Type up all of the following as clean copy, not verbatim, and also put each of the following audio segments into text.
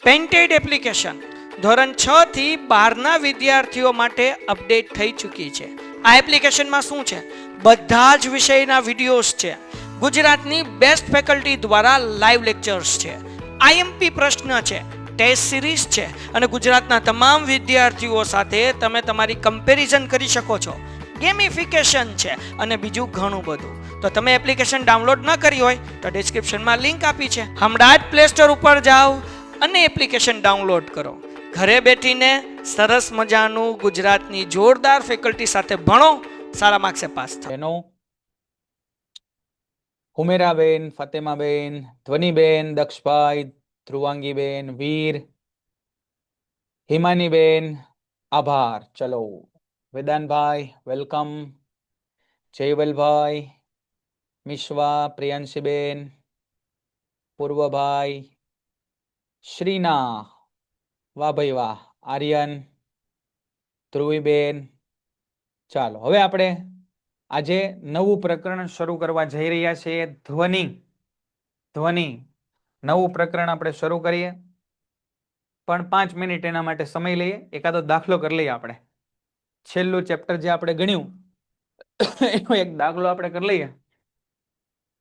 Painted application ધોરણ 6 થી 12ના વિદ્યાર્થીઓ માટે અપડેટ થઈ ચૂકી છે. આ એપ્લિકેશનમાં શું છે? બધા જ વિષયના વિડીયોઝ છે. ગુજરાતની બેસ્ટ ફેકલ્ટી દ્વારા લાઈવ લેક્ચર્સ છે. આઈએમપી પ્રશ્ન છે, ટેસ્ટ સિરીઝ છે અને ગુજરાતના તમામ વિદ્યાર્થીઓ સાથે તમે તમારી કમ્પેરિઝન કરી શકો છો. ગેમિફિકેશન છે અને બીજું ઘણું બધું. તો તમે એપ્લિકેશન ડાઉનલોડ ન કરી હોય તો ડિસ્ક્રિપ્શનમાં લિંક આપી છે. હમણાં જ પ્લે સ્ટોર ઉપર જાઓ અને એપ્લિકેશન ડાઉનલોડ કરો. ઘરે બેઠીને સરસ મજાનું ગુજરાતની જોરદાર ફેકલ્ટી સાથે ભણો, સારા માર્ક્સે પાસ થાઓ. બહેનો હુમેરાબેન, ફતેમાબેન, ધ્વનિબેન, દક્ષભાઈ, ધ્રુવાંગીબેન, વીર, હિમાનીબેન, આભાર. ચલો વેદાંતભાઈ વેલકમ, જયવલભાઈ, મિશ્વા, પ્રિયાંશીબેન, પૂર્વભાઈ, શ્રીના, વાહ ભાઈ વાહ, આર્યન, ધ્રુવીબેન. ચાલો હવે આપણે આજે નવું પ્રકરણ શરૂ કરવા જઈ રહ્યા છીએ. ધ્વનિ ધ્વનિ નવું પ્રકરણ આપણે શરૂ કરીએ, પણ 5 મિનિટ એના માટે સમય લઈએ. એકાદો દાખલો કરી લઈએ. આપણે છેલ્લું ચેપ્ટર જે આપણે ગણ્યું એનો એક દાખલો આપણે કરી લઈએ,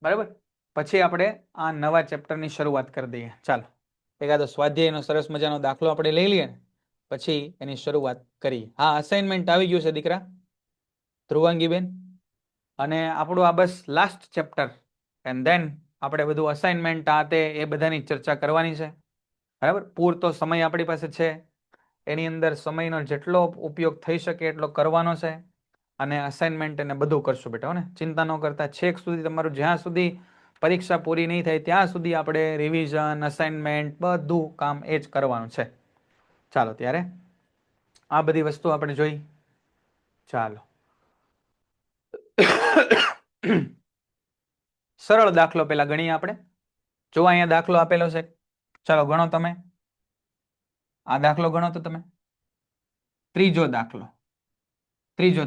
બરાબર? પછી આપણે આ નવા ચેપ્ટરની શરૂઆત કરી દઈએ. ચાલો એકાદો સ્વાધ્યાયનો સરસ મજાનો દાખલો આપણે લઈ લઈએ, પછી એની શરૂઆત કરીએ. હા, અસાઇનમેન્ટ આવી ગયું છે દીકરા ધ્રુવાંગીબેન, અને આપણું આ બસ લાસ્ટ ચેપ્ટર, એન્ડ ધેન આપણે બધું અસાઇનમેન્ટ આ તે એ બધાની ચર્ચા કરવાની છે, બરાબર? પૂરતો સમય આપણી પાસે છે, એની અંદર સમયનો જેટલો ઉપયોગ થઈ શકે એટલો કરવાનો છે, અને અસાઇનમેન્ટ એને બધું કરશું બેટા, ને ચિંતા ન કરતા. છેક સુધી તમારું જ્યાં સુધી પરીક્ષા પૂરી નહીં થાય ત્યાં સુધી આપણે રિવિઝન, અસાઇનમેન્ટ બધું કામ એ જ કરવાનું છે. ચાલો ત્યારે આ બધી વસ્તુ આપણે જોઈ. ચાલો સરળ દાખલો પેલા ગણીએ આપણે. જો અહીંયા દાખલો આપેલો છે, ચાલો ગણો તમે. આ દાખલો ગણો તો તમે. ત્રીજો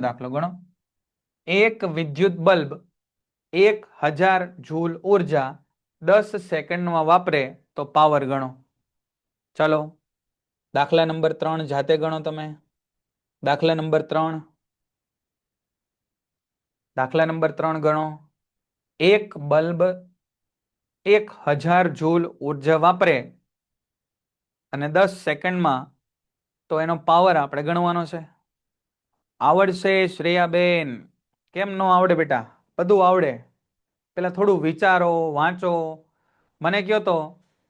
દાખલો ગણો. એક વિદ્યુત બલ્બ 1000 જૂલ ઉર્જા 10 સેકન્ડમાં વાપરે તો પાવર ગણો. ચાલો દાખલા નંબર 3 જાતે ગણો તમે. દાખલા નંબર 3 ગણો. એક બલ્બ 1000 જૂલ ઉર્જા વાપરે અને 10 સેકન્ડમાં, તો એનો પાવર આપણે ગણવાનો છે. આવડશે શ્રેયાબેન? કેમ ન આવડે બેટા? બધું આવડે. પેલા થોડું વિચારો, વાંચો. મને કહો તો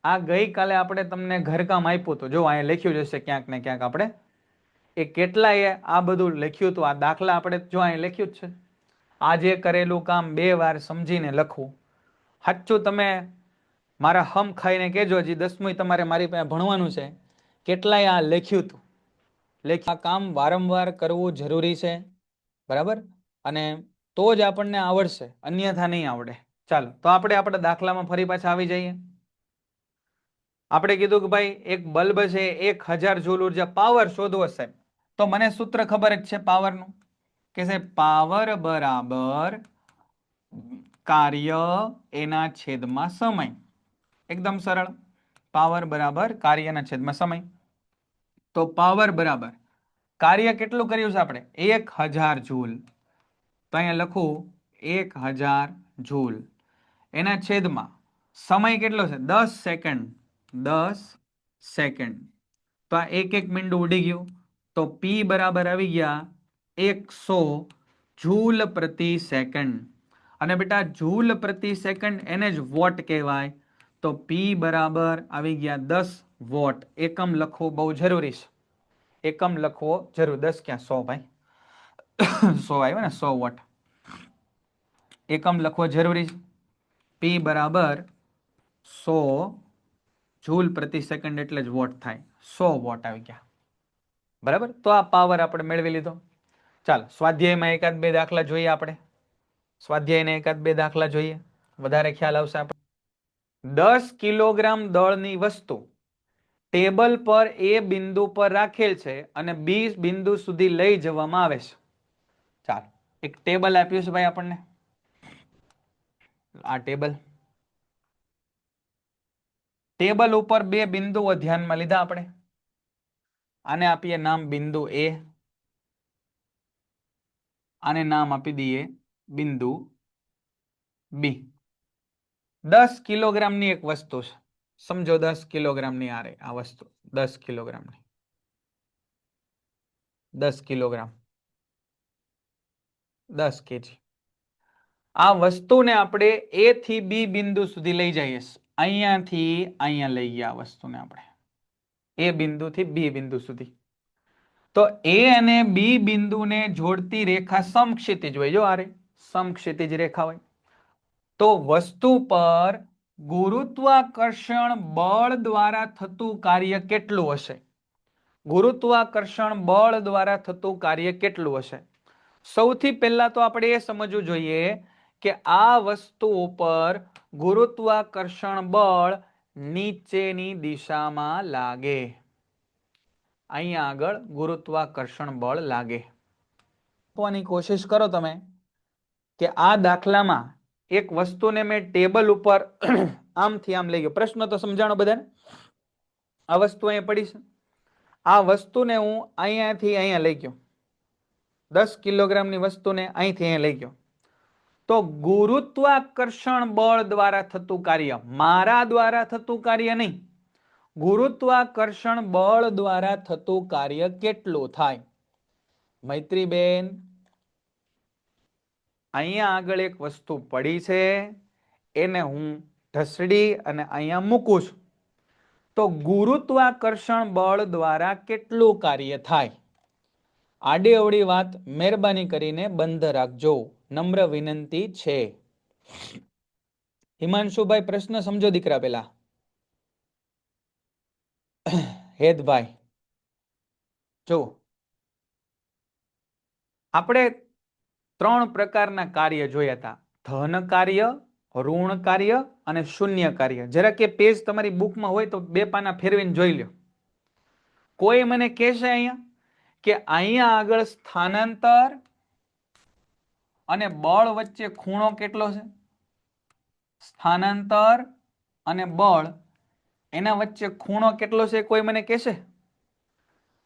આ ગઈકાલે આપણે તમને ઘરકામ આપ્યું હતું, જો અહીંયા લખ્યું જશે ક્યાંક ને ક્યાંક. આપણે એ કેટલાય આ બધું લખ્યું હતું. આ દાખલા આપણે જો અહીંયા લખ્યું જ છે. આજે કરેલું કામ 2 વાર સમજીને લખવું. સાચું તમે મારા હમ ખાઈને કહેજો, હજી 10મું તમારે મારી પાસે ભણવાનું છે. કેટલાય આ લખ્યું હતું. આ કામ વારંવાર કરવું જરૂરી છે, બરાબર? અને તો જ આપણને આવડશે, અન્યથા નહીં આવડે. ચાલો તો આપણે આપણા દાખલામાં ફરી પાછા આવી જઈએ. આપણે કીધું કે ભાઈ એક બલ્બ છે, 1000 જૂલ ઉર્જા, પાવર શોધવો છે. તો મને સૂત્ર ખબર જ છે પાવરનું, કે છે પાવર બરાબર કાર્ય એના છેદમાં સમય. એકદમ સરળ. પાવર બરાબર કાર્યના છેદમાં સમય. તો પાવર બરાબર કાર્ય કેટલું કર્યું છે આપણે? 1000 જૂલ. તો અહીંયા લખું 1000 જૂલ એના છેદમાં સમય કેટલો છે? 10 સેકન્ડ. 10 સેકન્ડ. તો આ એક મીંડું ઉડી ગયું. તો પી બરાબર આવી ગયા 100 જૂલ પ્રતિ સેકન્ડ. અને બેટા જૂલ પ્રતિ સેકન્ડ એને જ વોટ કહેવાય. તો પી બરાબર આવી ગયા 10 વોટ. એકમ લખવું બહુ જરૂરી છે. એકમ લખવો જરૂર. 10 ક્યાં 100 ભાઈ? 100 આવ્યો ને, 100 વોટ. એકમ લખવો જરૂરી છે. પી બરાબર 100 જૂલ પ્રતિ સેકન્ડ એટલે જ વોટ થાય. 100 વોટ આવી ગયા, બરાબર? તો આ પાવર આપણે મેળવી લીધો. ચાલો સ્વાધ્યાયમાં એકાદ બે દાખલા જોઈએ. આપણે સ્વાધ્યાયને એકાદ બે દાખલા જોઈએ, વધારે ખ્યાલ આવશે આપણે. 10 કિલોગ્રામ દળની વસ્તુ ટેબલ પર એ બિંદુ પર રાખેલ છે અને બી બિંદુ સુધી લઈ જવામાં આવે છે. ચાલો એક ટેબલ આપ્યું છે ભાઈ આપણને. આ ટેબલ ટેબલ ઉપર બે બિંદુઓ ધ્યાનમાં લીધા આપણે. આને આપીએ નામ બિંદુ એ, આને નામ આપી દઈએ બિંદુ બી. 10 કિલોગ્રામની એક વસ્તુ છે, સમજો 10 કિલોગ્રામની આ વસ્તુ 10 કિલોગ્રામની, 10 કિલોગ્રામ, 10 કેજી. આ વસ્તુને આપણે એ થી બી બિંદુ સુધી લઈ જઈએ. અહીંયાથી અહીંયા લઈ ગયા આ વસ્તુને આપણે એ બિંદુથી બી બિંદુ સુધી. તો એ અને બી બિંદુને જોડતી રેખા સમક્ષિતિજ હોય. જો આરે સમક્ષિતિજ રેખા હોય. તો વસ્તુ પર ગુરુત્વાકર્ષણ બળ દ્વારા થતું કાર્ય કેટલું હશે? ગુરુત્વાકર્ષણ બળ દ્વારા થતું કાર્ય કેટલું હશે? સૌથી પહેલા તો આપણે એ સમજવું જોઈએ કે આ વસ્તુ ઉપર ગુરુત્વાકર્ષણ બળ નીચેની દિશામાં લાગે. અહીંયા આગળ ગુરુત્વાકર્ષણ બળ લાગે. ની કોશિશ કરો તમે કે આ દાખલામાં એક વસ્તુને મેં ટેબલ ઉપર આમથી આમ લઈ ગયો. પ્રશ્ન તો સમજાણો બધાને? આ વસ્તુ અહીંયા પડી છે, આ વસ્તુને હું અહીંયાથી અહીંયા લઈ ગયો, 10 કિલોગ્રામની વસ્તુને અહીંથી અહીંયા લઈ ગયો. તો ગુરુત્વાકર્ષણ બળ દ્વારા થતું કાર્ય, મારા દ્વારા થતું કાર્ય નહીં, ગુરુત્વાકર્ષણ બળ દ્વારા થતું કાર્ય કેટલું થાય? મૈત્રીબેન, અહીંયા આગળ એક વસ્તુ પડી છે, એને હું ઢસડી અને અહીંયા મૂકું છું. તો ગુરુત્વાકર્ષણ બળ દ્વારા કેટલું કાર્ય થાય? આડી અવળી વાત મહેરબાની કરીને બંધ રાખજો, નમ્ર વિનંતી છે. હિમાંશુભાઈ પ્રશ્ન સમજો દીકરા પેલા. હેતભાઈ જો આપણે 3 પ્રકારના કાર્ય જોયા હતા: ધન કાર્ય, ઋણ કાર્ય અને શૂન્ય કાર્ય. જરા કે પેજ તમારી બુકમાં હોય તો 2 પાના ફેરવીને જોઈ લો. કોઈ મને કહેશે અહીંયા કે અહીંયા આગળ સ્થાનાંતર અને બળ વચ્ચે ખૂણો કેટલો છે? સ્થાનાંતર અને બળ એના વચ્ચે ખૂણો કેટલો છે? કોઈ મને કહેશે?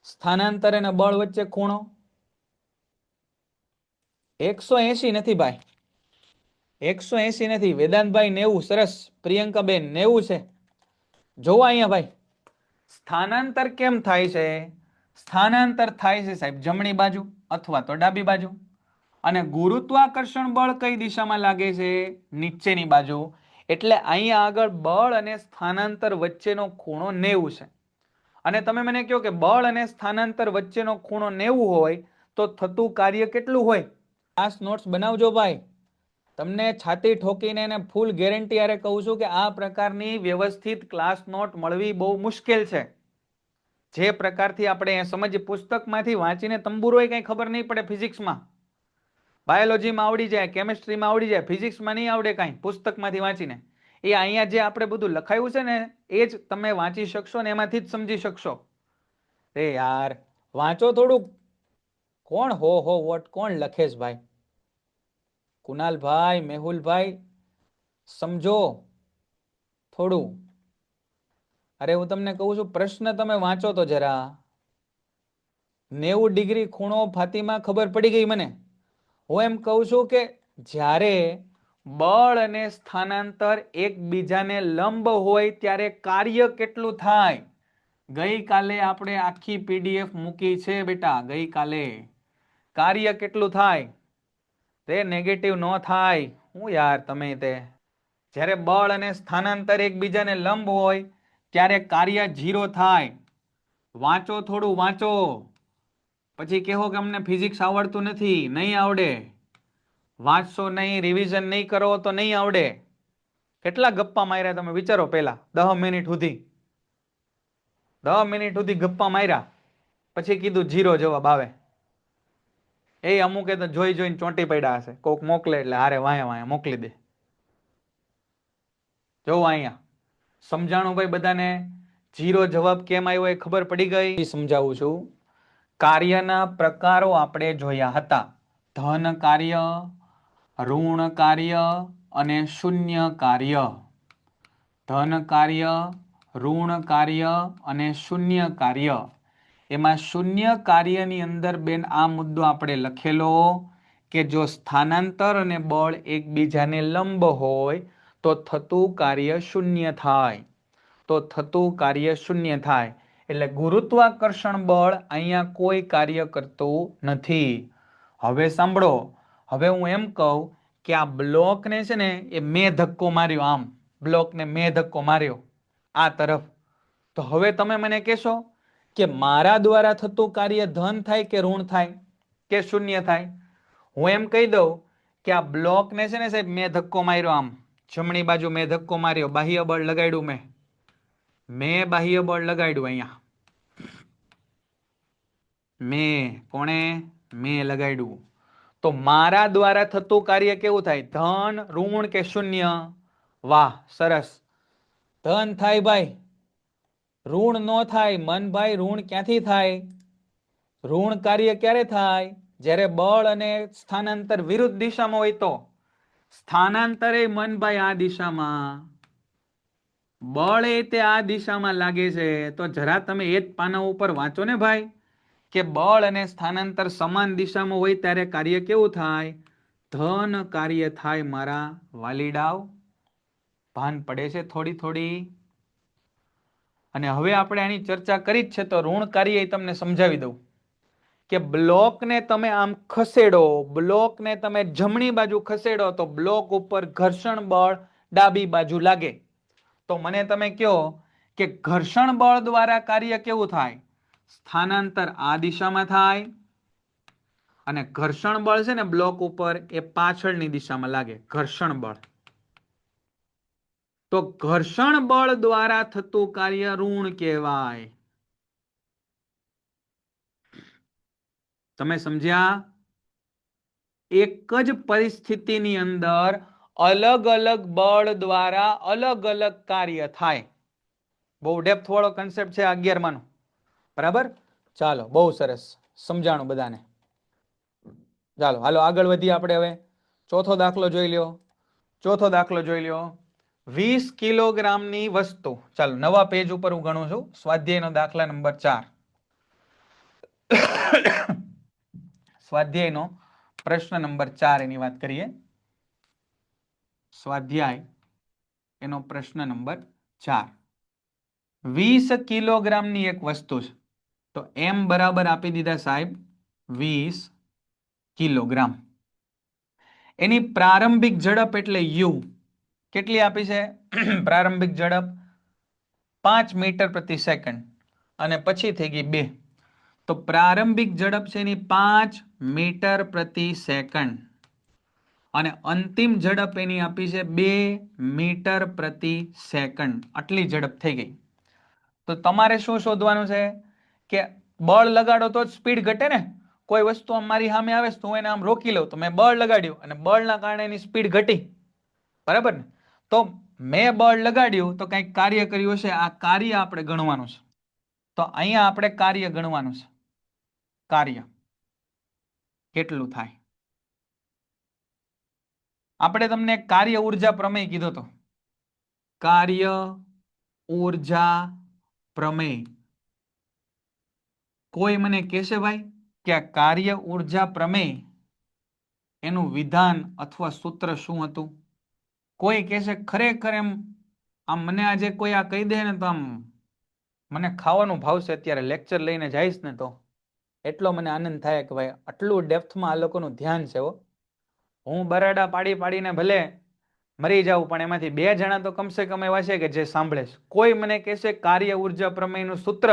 સ્થાનાંતર અને બળ વચ્ચે ખૂણો 180 નથી ભાઈ, 180 નથી. વેદાંતભાઈ 90, સરસ. પ્રિયંકાબેન 90 છે. જોવો અહીંયા ભાઈ, સ્થાનાંતર કેમ થાય છે? સ્થાનાંતર થાય છે સાહેબ જમણી બાજુ અથવા તો ડાબી બાજુ. અને ગુરુત્વાકર્ષણ બળ કઈ દિશામાં લાગે છે? નીચેની બાજુ. એટલે અહીંયા આગળ બળ અને સ્થાનાંતર વચ્ચેનો ખૂણો 90 છે. અને તમે મને કહો કે બળ અને સ્થાનાંતર વચ્ચેનો ખૂણો 90 હોય તો થતું કાર્ય કેટલું હોય? ક્લાસ નોટ્સ બનાવજો ભાઈ. તમને છાતી ઠોકીને એને ફૂલ ગેરંટી આરે કહું છું કે આ પ્રકારની વ્યવસ્થિત ક્લાસ નોટ મળવી બહુ મુશ્કેલ છે. જે પ્રકારથી આપણે સમજ પુસ્તકમાંથી વાંચીને તંબુરોય કંઈ ખબર નહીં પડે. ફિઝિક્સમાં, બાયોલોજીમાં આવડી જાય, કેમેસ્ટ્રીમાં આવડી જાય, ફિઝિક્સમાં નહીં આવડે કાંઈ પુસ્તકમાંથી વાંચીને. એ અહીંયા જે આપણે બધું લખાયું છે ને એ જ તમે વાંચી શકશો ને એમાંથી જ સમજી શકશો. રે યાર વાંચો થોડુંક. કોણ હો વોટ કોણ લખે છે ભાઈ? કુનાલભાઈ, મેહુલભાઈ સમજો થોડું. અરે હું તમને કહું છું, પ્રશ્ન તમે વાંચો તો જરા. 90 ડિગ્રી ખૂણો ફાતિમા ખબર પડી ગઈ મને. હું એમ કહું છું કે જ્યારે બળ અને સ્થાનાંતર એકબીજાને લંબ હોય ત્યારે કાર્ય કેટલું થાય? ગઈકાલે આપણે આખી PDF મૂકી છે બેટા. ગઈકાલે કાર્ય કેટલું થાય? તે નેગેટિવ ન થાય. હું યાર તમે તે જ્યારે બળ અને સ્થાનાંતર એકબીજાને લંબ હોય ત્યારે કાર્ય 0 થાય. વાંચો થોડું, વાંચો. પછી કહો કે અમને ફિઝિક્સ આવડતું નથી. નહીં આવડે. વાંચશો નહીં, રિવિઝન નહીં કરો તો નહીં આવડે. કેટલા ગપ્પા માર્યા તમે વિચારો પહેલા 10 મિનિટ સુધી. 10 મિનિટ સુધી ગપ્પા માર્યા પછી કીધું 0 જવાબ આવે. એ અમુકે તો જોઈ જોઈને ચોંટી પડ્યા હશે. કોક મોકલે એટલે હારે વાયા વાયા મોકલી દે. જોવો અહીંયા સમજાણું ભાઈ બધાને? 0 જવાબ કેમ આવ્યો એ ખબર પડી ગઈ? સમજાવું છું. કાર્યના પ્રકારો આપણે જોયા હતા: ધન કાર્ય, ઋણ કાર્ય અને શૂન્ય કાર્ય. ધન કાર્ય, ઋણ કાર્ય અને શૂન્ય કાર્ય. એમાં શૂન્ય કાર્યની અંદર બેન આ મુદ્દો આપણે લખેલો કે જો સ્થાનાંતર અને બળ એકબીજાને લંબ હોય તો થતું કાર્ય શૂન્ય થાય. તો થતું કાર્ય શૂન્ય થાય. એટલે ગુરુત્વાકર્ષણ બળ અહીંયા કોઈ કાર્ય કરતું નથી. હવે સાંભળો, હવે હું એમ કહું કે આ બ્લોકને છે ને એ મેં ધક્કો માર્યો, આમ બ્લોકને મેં ધક્કો માર્યો આ તરફ. તો હવે તમે મને કહેશો કે મારા દ્વારા થતું કાર્ય ધન થાય કે ઋણ થાય કે શૂન્ય થાય? હું એમ કહી દઉં કે આ બ્લોકને છે ને સાહેબ મેં ધક્કો માર્યો, આમ જમણી બાજુ મેં ધક્કો માર્યો, બાહ્ય બળ લગાડ્યું, મેં બાહ્ય બળ લગાડ્યું અહીંયા. મેં લગાડ્યું. તો મારા દ્વારા થતું કાર્ય કેવું થાય? ધન, ઋણ કે શૂન્ય? વાહ, સરસ. ધન થાય ભાઈ, ઋણ નો થાય. મનભાઈ, ઋણ ક્યાંથી થાય? ઋણ કાર્ય ક્યારે થાય? જ્યારે બળ અને સ્થાનાંતર વિરુદ્ધ દિશામાં હોય તો. સ્થાનાંતરે મનભાઈ આ દિશામાં, બળ એ તે આ દિશામાં લાગે છે. તો જરા તમે એ જ પાના ઉપર વાંચો ને ભાઈ, કે બળ અને સ્થાનાંતર સમાન દિશામાં હોય ત્યારે કાર્ય કેવું થાય? ધન કાર્ય થાય. મારા વાલીડાઓ ભાન પડે છે થોડી થોડી? અને હવે આપણે આની ચર્ચા કરી જ છે તો ઋણ કાર્ય તમને સમજાવી દઉં કે બ્લોકને તમે આમ ખસેડો, બ્લોકને તમે જમણી બાજુ ખસેડો તો બ્લોક ઉપર ઘર્ષણ બળ ડાબી બાજુ લાગે. તો મને તમે કહો કે ઘર્ષણ બળ દ્વારા કાર્ય કેવું થાય? સ્થાનાંતર આ દિશામાં થાય અને ઘર્ષણ બળ છે ને બ્લોક ઉપર એ પાછળની દિશામાં લાગે. ઘર્ષણ બળ. તો ઘર્ષણ બળ દ્વારા થતું કાર્ય ઋણ કહેવાય. તમે સમજ્યા? એક જ પરિસ્થિતિની અંદર અલગ અલગ બળ દ્વારા અલગ અલગ કાર્ય થાય. બહુ ડેપ્થ વાળો કન્સેપ્ટ છે 11 નો. બરાબર? ચાલો, બહુ સરસ સમજાણું બધાને. ચાલો હાલો આગળ વધીએ આપણે. હવે ચોથો દાખલો જોઈ લ્યો. ચોથો દાખલો જોઈ લ્યો. 20 કિલોગ્રામની વસ્તુ. ચાલો નવા પેજ ઉપર હું ગણું છું. સ્વાધ્યાયનો દાખલા નંબર 4. સ્વાધ્યાયનો પ્રશ્ન નંબર 4 એની વાત કરીએ. સ્વાધ્યાય એનો પ્રશ્ન નંબર 4. 20 કિલોગ્રામની એક વસ્તુ છે. તો એમ બરાબર આપી દીધા સાહેબ 20 કિલોગ્રામ. એની પ્રારંભિક ઝડપ એટલે યુ કેટલી આપી છે? પ્રારંભિક ઝડપ 5 મીટર પ્રતિ સેકન્ડ અને પછી થઈ ગઈ 2. તો પ્રારંભિક ઝડપ છે એની 5 મીટર પ્રતિ સેકન્ડ અને અંતિમ ઝડપ એની આપી છે 2 મીટર પ્રતિ સેકન્ડ. આટલી ઝડપ થઈ ગઈ. તો તમારે શું શોધવાનું છે કે બળ લગાડો તો જ સ્પીડ ઘટે ને. કોઈ વસ્તુ મારી સામે આવે તો હું એને આમ રોકી લઉં, તો મેં બળ લગાડ્યું અને બળના કારણે એની સ્પીડ ઘટી. બરાબર ને? તો મેં બળ લગાડ્યું તો કંઈક કાર્ય કર્યું હશે. આ કાર્ય આપણે ગણવાનું છે. તો અહીંયા આપણે કાર્ય ગણવાનું છે. કાર્ય કેટલું થાય? આપણે તમને કાર્ય ઉર્જા પ્રમેય કીધો તો. કાર્ય ઉર્જા પ્રમેય. કોઈ મને કહેશે ભાઈ કે આ કાર્ય ઉર્જા પ્રમેય એનું વિધાન અથવા સૂત્ર શું હતું? કોઈ કહેશે ખરેખર એમ આમ મને આજે કોઈ આ કહી દે ને તો આમ મને ખાવાનું ભાવશે. અત્યારે લેક્ચર લઈને જઈશ ને તો એટલો મને આનંદ થાય કે ભાઈ આટલું ડેપ્થમાં આ લોકોનું ધ્યાન છે. હું બરાડા પાડી પાડીને ભલે મરી જાઉં પણ એમાંથી 2 જણા તો કમસે કમ એવા છે કે જે સાંભળે છે. કોઈ મને કહેશે કાર્ય ઉર્જા પ્રમેયનું સૂત્ર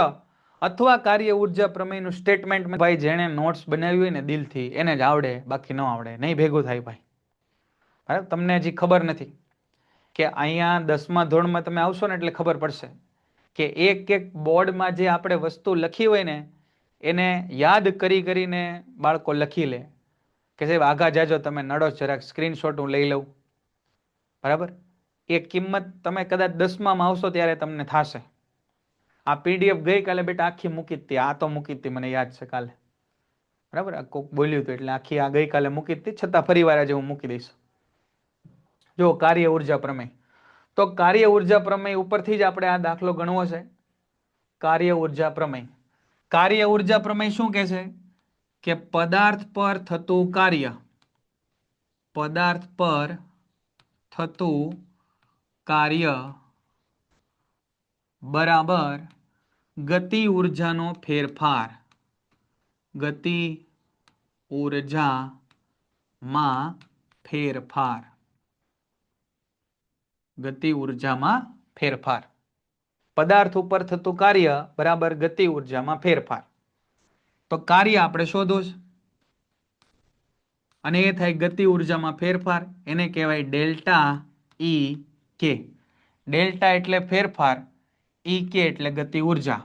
અથવા કાર્ય ઉર્જા પ્રમેયનું સ્ટેટમેન્ટ ભાઈ જેણે નોટ્સ બનાવી હોય ને દિલથી એને જ આવડે, બાકી ન આવડે. નહીં ભેગું થાય ભાઈ. બરાબર? તમને હજી ખબર નથી કે અહીંયા 10મા ધોરણમાં તમે આવશો ને એટલે ખબર પડશે કે એક એક બોર્ડમાં જે આપણે વસ્તુ લખી હોય ને એને યાદ કરી કરીને બાળકો લખી લે કે સાહેબ આગા જાજો, તમે નડો જરાક સ્ક્રીનશોટ હું લઈ લઉં. બરાબર? એ કિંમત તમે કદાચ 10માં આવશો ત્યારે તમને થશે. આ પીડીએફ ગઈકાલે બેટા આખી મૂકી હતી. આ તો મૂકી હતી મને યાદ છે કાલે. બરાબર? આ કોક બોલ્યું હતું એટલે આખી આ ગઈકાલે મૂકી હતી. છતાં ફરી વાર આજે હું મૂકી દઈશ. જો કાર્ય ઉર્જા પ્રમેય. તો કાર્ય ઉર્જા પ્રમેય ઉપરથી જ આપણે આ દાખલો ગણવો છે. કાર્ય ઉર્જા પ્રમેય. કાર્ય ઉર્જા પ્રમેય શું કહે છે કે પદાર્થ પર થતું કાર્ય, પદાર્થ પર થતું કાર્ય બરાબર ગતિ ઉર્જાનો ફેરફાર, ગતિ ઉર્જામાં ફેરફાર, ગતિ ઉર્જામાં ફેરફાર. પદાર્થ ઉપર થતું કાર્ય બરાબર ગતિ ઉર્જામાં ફેરફાર. તો કાર્ય આપણે શોધવું છે અને એ થાય ગતિ ઉર્જામાં ફેરફાર, એને કહેવાય ડેલ્ટા ઈ કે. ડેલ્ટા એટલે ફેરફાર, ઈ કે એટલે ગતિ ઉર્જા.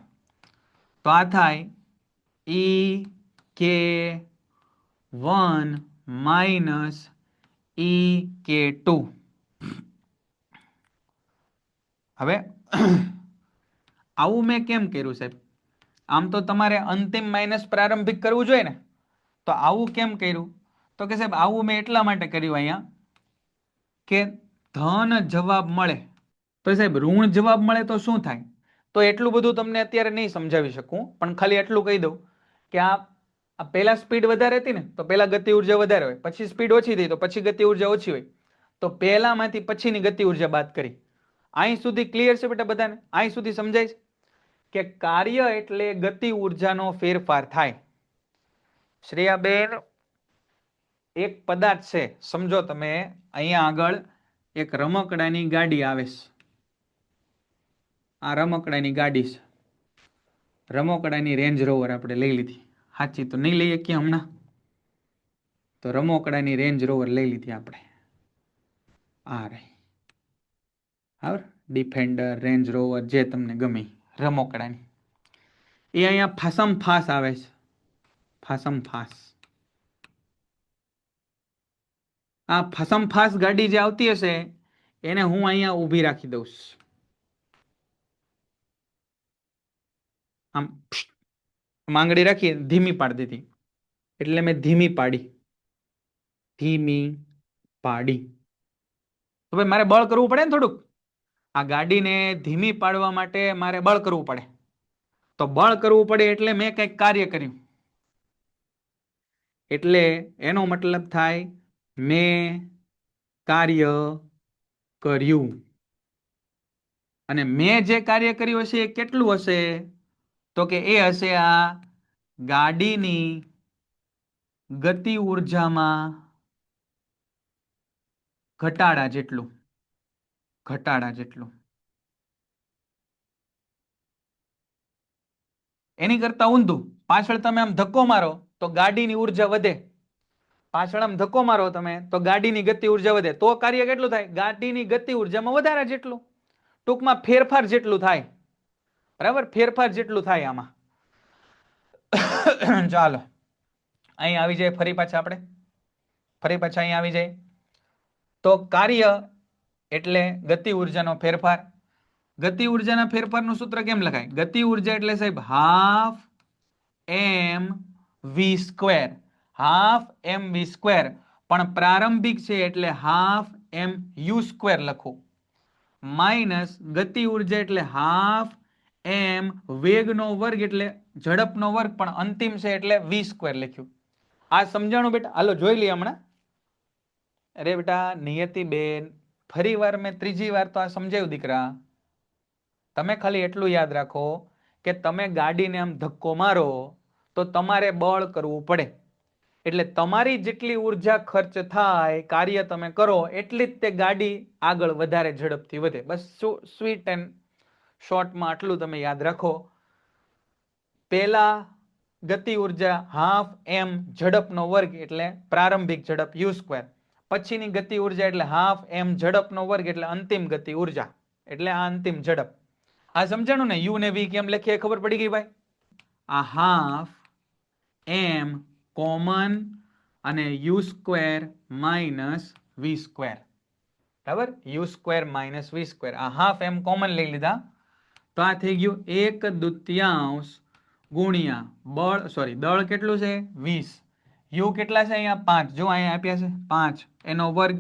તો આ થાય ઈ કે 1 માઇનસ ઈ કે 2. હવે આવું મેં કેમ કર્યું સાહેબ? આમ તો તમારે અંતિમ માઇનસ પ્રારંભિક કરવું જોઈએ ને, તો આવું કેમ કર્યું? તો કે સાહેબ આવું મેં એટલા માટે કર્યું અહીંયા કે ધન જવાબ મળે તો સાહેબ ઋણ જવાબ મળે તો શું થાય? તો એટલું બધું તમને અત્યારે નહીં સમજાવી શકું, પણ ખાલી એટલું કહી દઉં કે આ પહેલા સ્પીડ વધારે હતી ને તો પહેલા ગતિ ઉર્જા વધારે હોય, પછી સ્પીડ ઓછી થઈ તો પછી ગતિ ઉર્જા ઓછી હોય. તો પહેલામાંથી પછીની ગતિ ઉર્જા બાદ કરી. અહીં સુધી ક્લિયર છે બેટા બધાને? અહીં સુધી સમજાય છે કે કાર્ય એટલે ગતિ ઉર્જાનો ફેરફાર થાય. શ્રેયાબેન, એક પદાર્થ છે, સમજો તમે અહીંયા આગળ એક રમકડાની ગાડી આવે છે. આ રમકડાની ગાડી છે, રમકડાની રેન્જ રોવર આપણે લઈ લીધી. સાચી તો નહીં લઈ શકીએ હમણાં, તો રમકડાની રેન્જ રોવર લઈ લીધી આપણે. આ રહી બરાબર, ડિફેન્ડર, રેન્જ રોવર, જે તમને ગમે રમકડાની. એ અહીંયા ફાસમ ફાસ આવે છે, ફાસમ ફાસ. આ ફસમ ફાસ ગાડી જે આવતી હશે એને હું અહીંયા ઊભી રાખી દઉં. આમ માંગડી રાખી ધીમી પાડી દીધી, એટલે મેં ધીમી પાડી, ધીમી પાડી. તો ભાઈ મારે બળ કરવું પડે ને થોડુંક. આ ગાડીને ધીમી પાડવા માટે મારે બળ કરવું પડે. તો બળ કરવું પડે એટલે મેં કંઈક કાર્ય કર્યું. એટલે એનો મતલબ થાય મેં કાર્ય કર્યું. અને મેં જે કાર્ય કર્યું હશે એ કેટલું હશે? તો કે એ હશે આ ગાડીની ગતિ ઉર્જામાં ઘટાડા જેટલું, ઘટાડા જેટલું. એની કરતા ઊંધું, પાછળ તમે આમ ધક્કો મારો તો ગાડીની ઉર્જા વધે. પાછળ આમ ધક્કો મારો તમે તો ગાડીની ગતિ ઉર્જા વધે. તો કાર્ય કેટલું થાય? ગાડીની ગતિ ઉર્જામાં વધારા જેટલું, ટૂંકમાં ફેરફાર જેટલું થાય. બરાબર, ફેરફાર જેટલું થાય આમાં. ચાલો અહીં આવી જાય ફરી પાછા આપણે, ફરી પાછા અહીં આવી જાય. તો કાર્ય એટલે ગતિ ઉર્જાનો ફેરફાર. ગતિ ઉર્જાના ફેરફારનું સૂત્ર કેમ લખાય? ગતિ ઉર્જા એટલે સાહેબ હાફ એમ વી સ્ક્વેર, હાફ એમ વી સ્ક્વેર. પણ પ્રારંભિક છે એટલે હાફ એમ યુ સ્ક્વેર લખું, માઇનસ ગતિ ઉર્જા એટલે હાફ એમ વેગનો વર્ગ એટલે ઝડપનો વર્ગ, પણ અંતિમ છે એટલે વી સ્ક્વેર લખ્યું. આ સમજાણું બેટા? હાલો જોઈ લઈએ હમણાં. અરે બેટા નિયતિ બેન, ફરી વાર મેં ત્રીજી વાર તો આ સમજાયું દીકરા. તમે ખાલી એટલું યાદ રાખો કે તમે ગાડીને આમ ધક્કો મારો તો તમારે બળ કરવું પડે. એટલે તમારી જેટલી ઉર્જા ખર્ચ થાય, કાર્ય તમે કરો એટલી જ તે ગાડી આગળ વધારે ઝડપથી વધે. બસ સ્વીટ એન્ડ શોર્ટમાં આટલું તમે યાદ રાખો. પહેલા ગતિ ઉર્જા હાફ એમ ઝડપનો વર્ગ એટલે પ્રારંભિક ઝડપ યુ સ્ક્વેર, પછીની ગતિ ઉર્જા એટલે હાફ એમ ઝડપનો વર્ગ એટલે અંતિમ ગતિ ઉર્જા એટલે આ અંતિમ ઝડપ. આ સમજાણું ને? યુ ને વી કેમ લખીએ ખબર પડી ગઈ ભાઈ? આ હાફ એમ કોમન અને u square minus v square. બરાબર, u square minus v square. આ હાફ એમ કોમન લઈ લીધા તો આ થઈ ગયું 1/2 ગુણ્યા બળ, સોરી દળ કેટલું છે? 20. યુ કેટલા છે અહીંયા? 5. જો અહીંયા આપ્યા છે 5 એનો વર્ગ,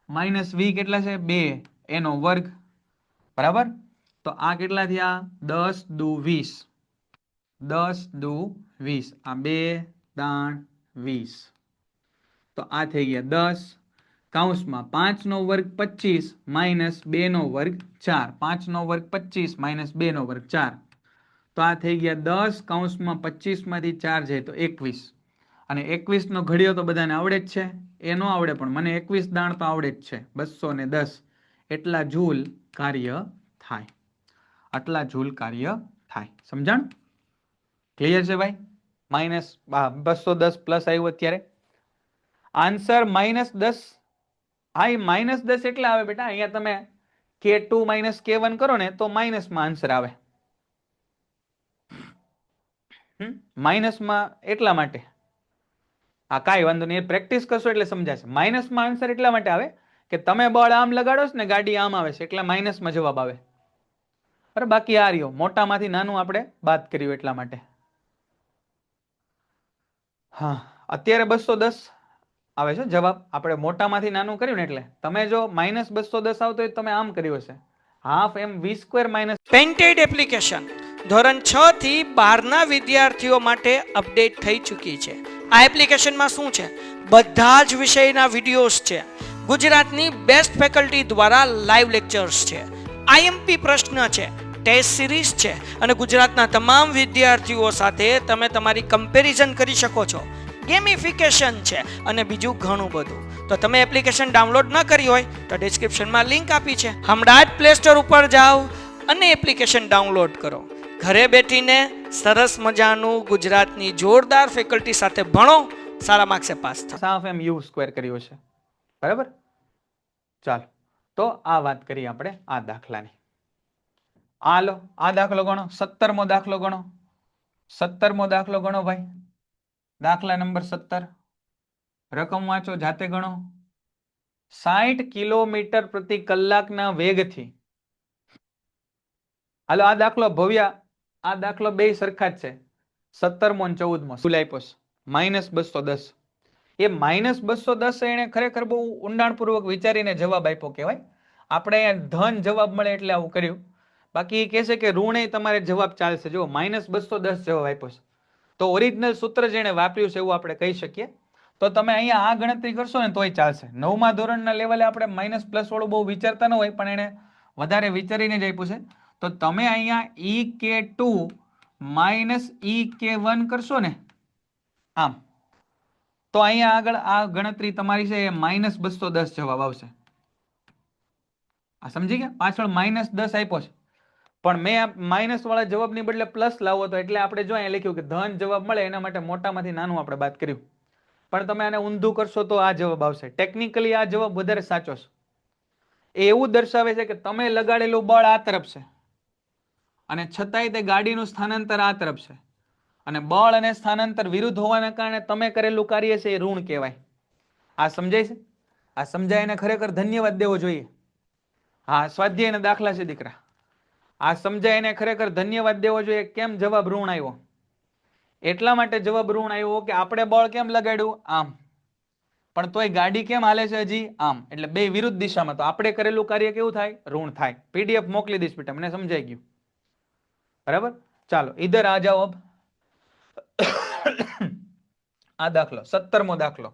માઇનસ વી કેટલા છે? 2 એનો વર્ગ. બરાબર. તો આ કેટલા થયા? 10 દુ 20, 10 દુ 20, આ 2 દાણ 20. તો આ થઈ ગયા 10 કૌંસમાં 5 નો વર્ગ 25 માઇનસ 2 નો વર્ગ 4, 5 નો વર્ગ 25 માઇનસ 2 નો વર્ગ 4. તો આ થઈ ગયા 10 કૌંસમાં 25 માંથી 4 જાય તો 21. અને 21 નો ઘડિયો તો બધાને આવડે જ છે. એ નો આવડે પણ મને 21 દાણ તો આવડે જ છે. 210 એટલા જૂલ કાર્ય થાય. આટલા જૂલ કાર્ય થાય. સમજણ? ક્લિયર છે ભાઈ? માઇનસ 210 પ્લસ આવ્યું અત્યારે આન્સર -10. હા, એ -10 એટલે આવે બેટા, અહીંયા તમે K2 માઇનસ K1 કરો ને તો માઇનસમાં આન્સર આવે. માઇનસમાં એટલા માટે આ કાંઈ વાંધો નહીં, પ્રેક્ટિસ કરશો એટલે સમજાશે. માઇનસમાં આન્સર એટલા માટે આવે કે તમે બળ આમ લગાડો છો ને ગાડી આમ આવે છે એટલે માઇનસમાં જવાબ આવે. બરાબર. બાકી આ રહ્યો મોટામાંથી નાનું આપણે બાદ કર્યું એટલા માટે. હા, અત્યારે 210 આવે છે જવાબ. આપણે મોટામાંથી નાનું કર્યું ને એટલે તમે જો -210 આવતો હોય તમે આમ કર્યું હશે, half m v² minus. Painted application ધોરણ 6 થી 12 ના વિદ્યાર્થીઓ માટે અપડેટ થઈ ચૂકી છે. આ એપ્લિકેશનમાં શું છે? બધા જ વિષયના વિડીયોઝ છે. ગુજરાતની બેસ્ટ ફેકલ્ટી દ્વારા લાઈવ લેક્ચર્સ છે. આઈએમપી પ્રશ્ન છે, ટેસ્ટ સિરીઝ છે અને ગુજરાતના તમામ વિદ્યાર્થીઓ સાથે તમે તમારી કમ્પેરિઝન કરી શકો છો. ગેમિફિકેશન છે અને બીજું ઘણું બધું. તો તમે એપ્લિકેશન ડાઉનલોડ ન કરી હોય તો ડિસ્ક્રિપ્શનમાં લિંક આપી છે. હમણાં જ પ્લે સ્ટોર ઉપર જાઓ અને એપ્લિકેશન ડાઉનલોડ કરો. ઘરે બેઠીને સરસ મજાનું ગુજરાતની જોરદાર ફેકલ્ટી સાથે ભણો, સારા માર્ક્સે પાસ થાઓ. હાફ એમ u² કર્યો છે. બરાબર. ચાલો તો આ વાત કરીએ આપણે આ દાખલાની. આ લો, આ દાખલો ગણો. 17મો દાખલો ગણો. 17મો દાખલો ગણો ભાઈ. દાખલા નંબર 17. રકમ વાંચો, જાતે ગણો. 60 કિલોમીટર પ્રતિ કલાકના વેગથી, હાલો આ દાખલો ભવ્યા, આ દાખલો બે સરખા જ છે. 17મો અને 14મો શું આપ્યો છે? -210. એ -210 એને ખરેખર બહુ ઊંડાણપૂર્વક વિચારીને જવાબ આપ્યો કહેવાય. આપણે ધન જવાબ મળે એટલે આવું કર્યું. બાકી એ કહે છે કે ઋણ એ તમારે જવાબ ચાલશે. જો -210 જવાબ આપ્યો છે તો ઓરિજિનલ સૂત્ર જેણે વાપર્યું છે એવું આપણે કહી શકીએ. તો તમે અહીંયા આ ગણતરી કરશો ને તોય ચાલશે. 9મા ધોરણના લેવલે આપણે માઇનસ પ્લસ વાળું બહુ વિચારતા ન હોય પણ એને વધારે વિચારીને જ આપ્યું છે. તો તમે અહીંયા EK2 માઇનસ EK1 કરશો ને આમ, તો અહીંયા આગળ આ ગણતરી તમારી છે એ -210 જવાબ આવશે. આ સમજી ગયા? પાછળ -10 આપ્યો છે પણ મેં માઇનસ વાળા જવાબની બદલે પ્લસ લાવો તો એટલે આપણે જો અહીંયા લખ્યું કે ધન જવાબ મળે એના માટે મોટામાંથી નાનું આપણે બાદ કર્યું. પણ તમે આને ઊંધું કરશો તો આ જવાબ આવશે. ટેકનિકલી આ જવાબ વધારે સાચો છે. એ એવું દર્શાવે છે કે તમે લગાડેલું બળ આ તરફ છે અને છતાંય તે ગાડીનું સ્થાનાંતર આ તરફ છે અને બળ અને સ્થાનાંતર વિરુદ્ધ હોવાના કારણે તમે કરેલું કાર્ય છે એ ઋણ કહેવાય. આ સમજાય છે? આ સમજાય એને ખરેખર ધન્યવાદ દેવો જોઈએ. હા, સ્વાધ્યાયના દાખલા છે દીકરા. આ સમજાય એને ખરેખર ધન્યવાદ દેવો જોઈએ. કેમ જવાબ ઋણ આવ્યો? એટલા માટે જવાબ ઋણ આવ્યો કે આપણે બળ કેમ લગાડ્યું આમ, પણ તોય ગાડી કેમ હાલે છે હજી આમ, એટલે બે વિરુદ્ધ દિશામાં. તો આપણે કરેલું કાર્ય કેવું થાય? ઋણ થાય. PDF મોકલી દઈશ બેટા, મને સમજાઈ ગયું. બરાબર. ચાલો ઇધર આ જાઓ. આ દાખલો 17મો દાખલો.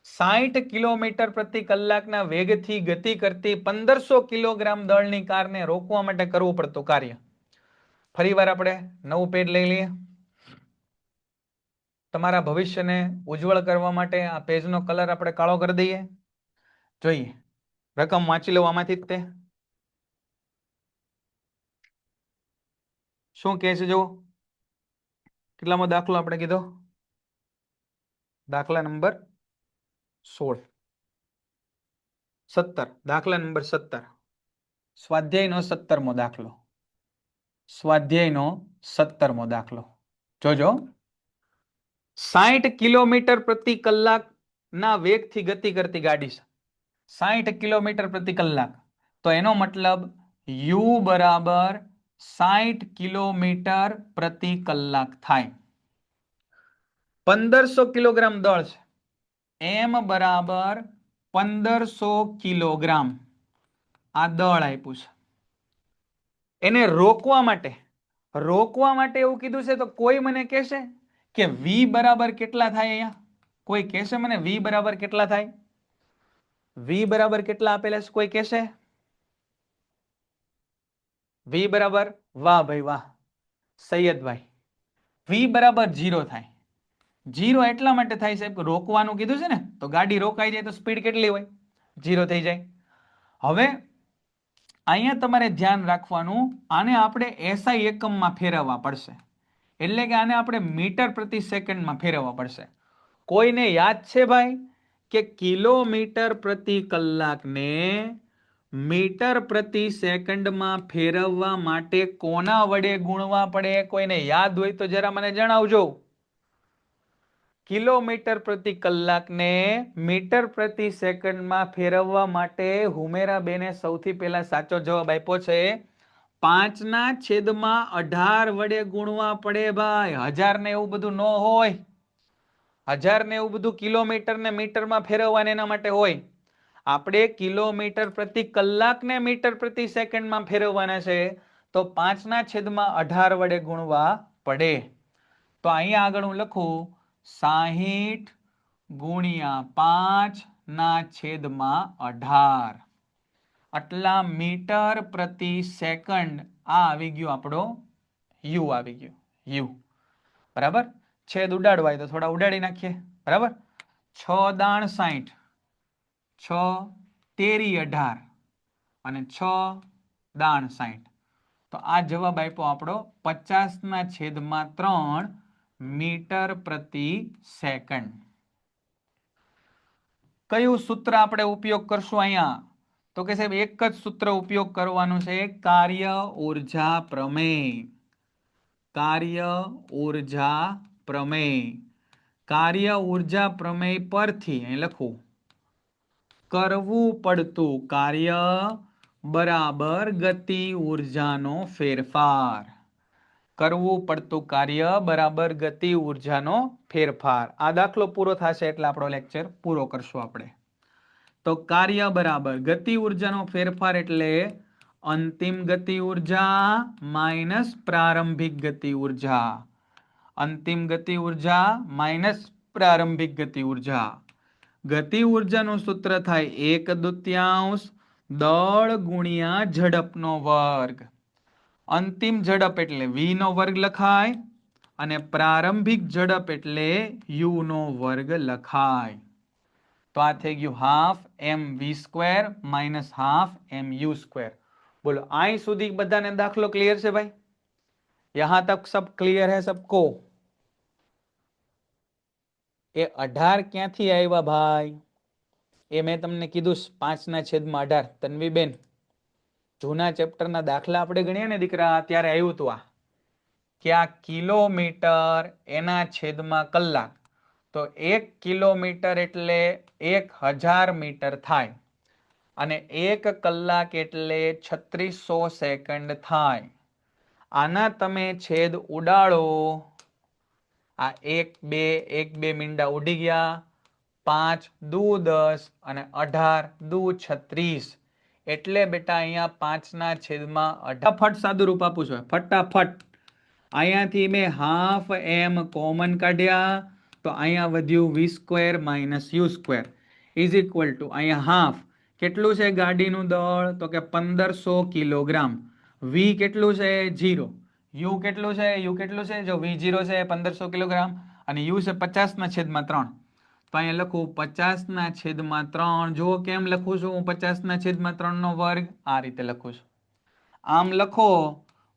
60 કિલોમીટર પ્રતિ કલાકના વેગથી ગતિ કરતી 1500 કિલોગ્રામ દળની કારને રોકવા માટે કરવું પડતું કાર્ય. ફરીવાર આપણે નવું પેજ લઈ લઈએ. તમારા ભવિષ્યને ઉજ્જવળ કરવા માટે આ પેજનો કલર આપણે કાળો કરી દઈએ. જોઈએ રકમ વાંચી લો આમાંથી જ તે શું કહે છે. જુઓ કેટલામો દાખલો આપણે કીધો? દાખલા નંબર 16. 17. દાખલા નંબર 17. સ્વાધ્યાયનો 17મો દાખલો. સ્વાધ્યાયનો 17મો દાખલો જોજો. 60 કિલોમીટર પ્રતિ કલાકના વેગથી ગતિ કરતી ગાડી છે. 60 કિલોમીટર પ્રતિ કલાક. તો એનો મતલબ u બરાબર 60 કિલોમીટર પ્રતિ કલાક થાય. 1500 કિલોગ્રામ દળ છે. m બરાબર 1500 કિલોગ્રામ આ દળ આપ્યું છે. એને રોકવા માટે એવું કીધું છે. તો કોઈ મને કહેશે કે v બરાબર કેટલા થાય? અહીંયા કોઈ કહેશે મને v બરાબર કેટલા થાય? v બરાબર કેટલા આપેલા છે? કોઈ કહેશે v બરાબર? વાહ ભાઈ વાહ સૈયદભાઈ, v બરાબર 0 થાય. 0 એટલા માટે થાય સાહેબ કે રોકવાનું કીધું છે ને, તો ગાડી રોકાઈ જાય તો સ્પીડ કેટલી હોય? 0 થઈ જાય. હવે અહીંયા તમારે ધ્યાન રાખવાનું, આને આપણે SI એકમમાં ફેરવવા પડશે. એટલે કે આને આપણે મીટર પ્રતિ સેકન્ડમાં ફેરવવા પડશે. કોઈને યાદ છે ભાઈ કે કિલોમીટર પ્રતિ કલાકને મીટર પ્રતિ સેકન્ડમાં ફેરવવા માટે કોના વડે ગુણવા પડે? કોઈને યાદ હોય તો જરા મને જણાવજો. કિલોમીટર પ્રતિ કલાકને મીટર પ્રતિ સેકન્ડમાં ફેરવવા માટે હુમેરાબેને સૌથી પહેલા સાચો જવાબ આપ્યો છે 5/18 વડે ગુણવા પડે ભાઈ. 1000 ને એવું બધું ન હોય. 1000 ને એવું બધું કિલોમીટર ને મીટરમાં ફેરવવાને એના માટે હોય. આપણે કિલોમીટર પ્રતિ કલાકને મીટર પ્રતિ સેકન્ડમાં ફેરવવાના છે, તો 5/18 વડે ગુણવા પડે. તો અહીંયા આગળ હું લખું 60 ગુણ્યા 5/18 આટલા મીટર પ્રતિ સેકન્ડ. આ આવી ગયો આપણો યુ આવી ગયો યુ. બરાબર. છેદ ઉડાડવા હોય તો થોડા ઉડાડી નાખીએ. બરાબર. 6 દાણ 60, 6 તેરી 18 અને 6 દાણ 60. તો આ જવાબ આપ્યો આપણો 50/3 મીટર પ્રતિ સેકન્ડ. કયું સૂત્ર આપણે ઉપયોગ કરશું અહીંયા? તો કે સાહેબ એક જ સૂત્ર ઉપયોગ કરવાનું છે, કાર્ય ઊર્જા પ્રમેય. કાર્ય ઊર્જા પ્રમેય. કાર્ય ઊર્જા પ્રમેય પરથી અહીં લખું કરવું પડતું કાર્ય બરાબર ગતિ ઊર્જાનો ફેરફાર. કરવું પડતું કાર્ય બરાબર ગતિ ઊર્જાનો ફેરફાર. આ દાખલો પૂરો થશે એટલે આપણો લેક્ચર પૂરો કરશું આપણે. તો કાર્ય બરાબર ગતિ ઊર્જાનો ફેરફાર એટલે અંતિમ ગતિ ઊર્જા માઇનસ પ્રારંભિક ગતિ ઊર્જા. અંતિમ ગતિ ઊર્જા માઇનસ પ્રારંભિક ગતિ ઊર્જા. ગતિ ઊર્જાનું સૂત્ર થાય 1/2 દળ ગુણ્યા ઝડપનો વર્ગ. અંતિમ ઝડપ એટલે v નો વર્ગ લખાય અને પ્રારંભિક ઝડપ એટલે u નો વર્ગ લખાય. તો આ થઈ ગયું half mv² minus half mu². બોલો અહીં સુધી બધાને દાખલો ક્લિયર છે ભાઈ? યહાં તક સબ ક્લિયર હે સબકો? એ 18 ક્યાંથી આવ્યા ભાઈ? એ મેં તમને કીધું 5/18. તન્વીબેન, જૂના ચેપ્ટરના દાખલા આપણે ગણીએ ને દીકરા, ત્યારે આવ્યું હતું આ કે આ કિલોમીટર એના છેદમાં કલાક. તો 1 કિલોમીટર એટલે 1000 મીટર થાય અને 1 કલાક એટલે 3600 સેકન્ડ થાય. આના તમે છેદ ઉડાડો. આ 1 2 મીંડા ઉડી ગયા. 5 દુ 10 અને 18 દુ 36. એટલે બેટા અહીંયા 5/18. ફટાફટ સાદું રૂપ આપું છું, ફટાફટ. અહીંયાથી મેં હાફ એમ કોમન કાઢ્યા તો અહીંયા વધ્યું v² minus u² is equal to અહીંયા હાફ. કેટલું છે ગાડીનું દળ? તો કે 1500 કિલોગ્રામ. v કેટલું છે? 0. u કેટલું છે? u કેટલું છે? જો v0 છે 1500 કિલોગ્રામ અને u છે 50/3. તો અહીંયા લખું 50/3. જુઓ કેમ લખું છું હું 50/3 નો વર્ગ? આ રીતે લખું છું. આમ લખો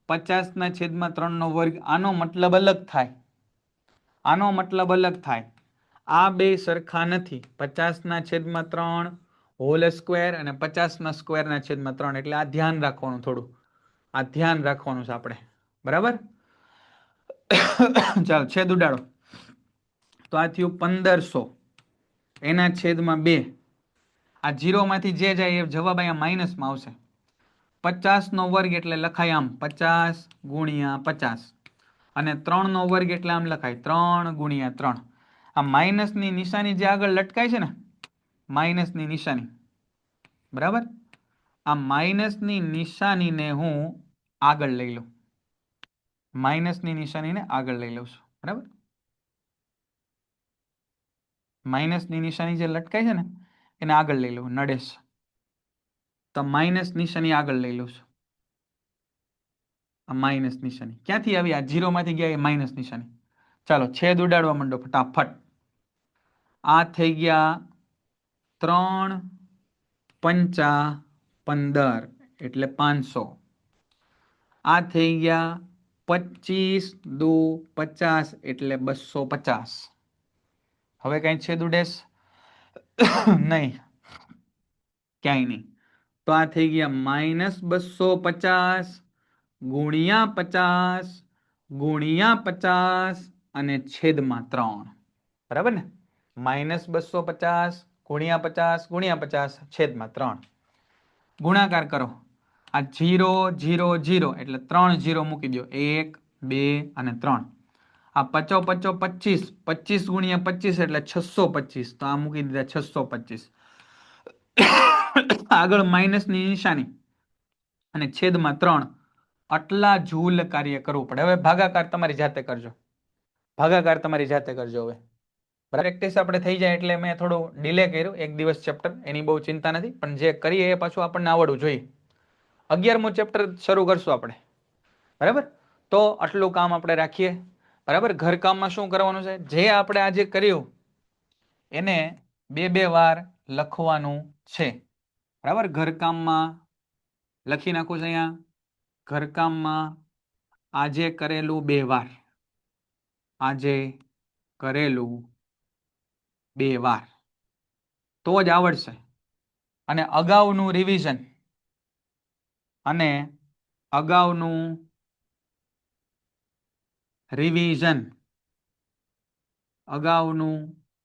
50/3 નો વર્ગ. આનો મતલબ અલગ થાય. આનો મતલબ અલગ થાય. આ બે સરખા નથી. 50/3 હોલ સ્ક્વેર અને 50/2/3. એટલે આ ધ્યાન રાખવાનું, થોડું આ ધ્યાન રાખવાનું છે આપણે. બરાબર. ચાલો છેદ ઉડાડો. તો આ થયું 1500 એના છેદમાં 2. આ 0 માંથી જે જાય એ જવાબ અહીંયા માઇનસમાં આવશે. 50 નો વર્ગ એટલે લખાય આમ 50 ગુણ્યા 50 અને 3 નો વર્ગ એટલે આમ લખાય 3 ગુણ્યા 3. આ માઇનસની નિશાની જે આગળ લટકાય છે ને, માઇનસની નિશાની, બરાબર, આ માઇનસની નિશાનીને હું આગળ લઈ લઉં, માઇનસની નિશાનીને આગળ લઈ લઉં છું, બરાબર? માઇનસની નિશાની જે લટકાય છે ને એને આગળ લઈ લઉં, નડે છે તો માઇનસ નિશાની આગળ લઈ લઉં છું. આ માઇનસ નિશાની ક્યાંથી આવી? આ 0 માંથી ગયા એ માઇનસ નિશાની. ચાલો છેદ ઉડાડવા માંડો ફટાફટ. આ થઈ ગયા 3 પંચા 15 એટલે 500. આ થઈ ગયા 25 દુ 50 એટલે 250. હવે કઈ છેદ ઉડેશ? નહીં, ક્યાંય નહીં. તો આ થઈ ગયા -250 ગુણ્યા 50 ગુણ્યા 50 અને છેદમાં 3, બરાબર ને? -250 ગુણ્યા 50 ગુણ્યા 50 છેદમાં 3. ગુણાકાર કરો. આ 0 0 0 એટલે 3 0 મૂકી દો, 1 2 અને 3. આ 50 25 25 ગુણ્યા 25 એટલે 625, તો આ મૂકી દીધા 625. આગળ માઇનસની નિશાની અને છેદમાં 3, આટલા જૂલ કાર્ય કરવું પડે. હવે ભાગાકાર તમારી જાતે કરજો, ભાગાકાર તમારી જાતે કરજો. હવે પ્રેક્ટિસ આપણે થઈ જાય એટલે મેં થોડું ડિલે કર્યું, 1 દિવસ ચેપ્ટર, એની બહુ ચિંતા નથી, પણ જે કરીએ એ પાછું આપણને આવડવું જોઈએ. 11મું ચેપ્ટર શરૂ કરશું આપણે, બરાબર? તો આટલું કામ આપણે રાખીએ, બરાબર? ઘરકામમાં શું કરવાનું છે? જે આપણે આજે કર્યું એને 2 વાર લખવાનું છે, બરાબર? ઘરકામમાં લખી નાખું છું અહીંયા. ઘરકામમાં આજે કરેલું 2 વાર, આજે કરેલું 2 વાર, તો જ આવડશે. અને અગાઉનું રિવિઝન, અને અગાઉનું રિવિઝન, અગાઉનું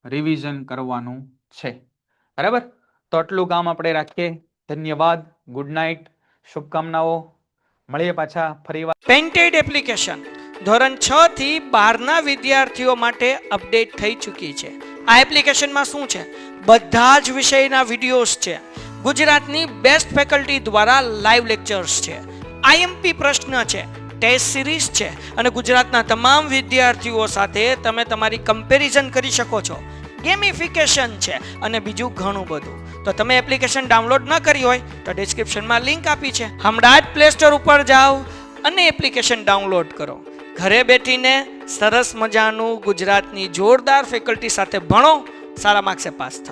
રિવિઝન કરવાનું છે, બરાબર? તો આટલું કામ આપણે રાખીએ. ધન્યવાદ, ગુડ નાઇટ, શુભકામનાઓ. મળીએ પાછા ફરીવાર. પેન્ટેડ એપ્લિકેશન ધોરણ 6 થી 12ના વિદ્યાર્થીઓ માટે અપડેટ થઈ ચૂકી છે. આ એપ્લિકેશનમાં શું છે? બધા જ વિષયના વિડીયોઝ છે. ગુજરાતની બેસ્ટ ફેકલ્ટી દ્વારા લાઈવ લેક્ચર્સ છે, આઈએમપી પ્રશ્ન છે, ટેસ્ટ સિરીઝ છે, અને ગુજરાતના તમામ વિદ્યાર્થીઓ સાથે તમે તમારી કમ્પેરિઝન કરી શકો છો. ગેમિફિકેશન છે અને બીજું ઘણું બધું. તો તમે એપ્લિકેશન ડાઉનલોડ ન કરી હોય તો ડિસ્ક્રિપ્શનમાં લિંક આપી છે, હમણાં જ પ્લે સ્ટોર ઉપર જાઓ અને એપ્લિકેશન ડાઉનલોડ કરો. ઘરે બેઠીને સરસ મજાનું ગુજરાતની જોરદાર ફેકલ્ટી સાથે ભણો, સારા માર્ક્સે પાસ થાઓ.